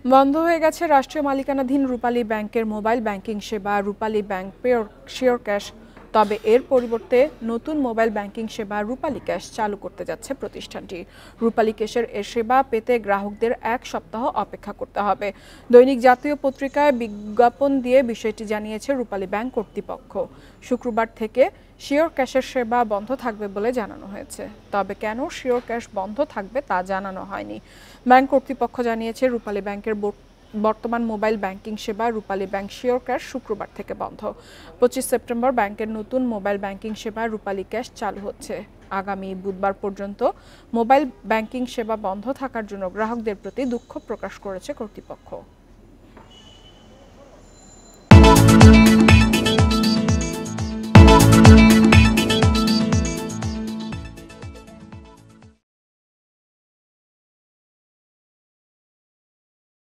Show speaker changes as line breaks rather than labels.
বন্ধ হয়ে গেছে রাষ্ট্রীয় মালিকানাধীন রূপালী ব্যাংকের মোবাইল ব্যাংকিং সেবা রূপালী ব্যাংক শিওর ক্যাশ। তবে এর পরিবর্তে নতুন মোবাইল ব্যাংকিং সেবা রূপালী ক্যাশ চালু করতে যাচ্ছে প্রতিষ্ঠানটি। রূপালী ক্যাশের এ সেবা পেতে গ্রাহকদের 1 সপ্তাহ অপেক্ষা করতে হবে। দৈনিক জাতীয় পত্রিকায় বিজ্ঞাপন দিয়ে বিষয়টি জানিয়েছে রূপালী ব্যাংক কর্তৃপক্ষ। শুক্রবার থেকে শিওর ক্যাশের সেবা বন্ধ থাকবে বলে জানানো হয়েছে। তবে কেন শিওর ক্যাশ বন্ধ থাকবে তা জানানো হয়নি। ব্যাংক কর্তৃপক্ষ জানিয়েছে রূপালী ব্যাংকের বর্তমান মোবাইল ব্যাংকিং সেবা রূপালী ব্যাংক শিওর ক্যাশ শুক্রবার থেকে বন্ধ। 25 সেপ্টেম্বর ব্যাংকের নতুন মোবাইল ব্যাংকিং সেবা রূপালী ক্যাশ চালু হচ্ছে। আগামী বুধবার পর্যন্ত মোবাইল ব্যাংকিং সেবা বন্ধ থাকার জন্য গ্রাহকদের প্রতি দুঃখ প্রকাশ করেছে কর্তৃপক্ষ।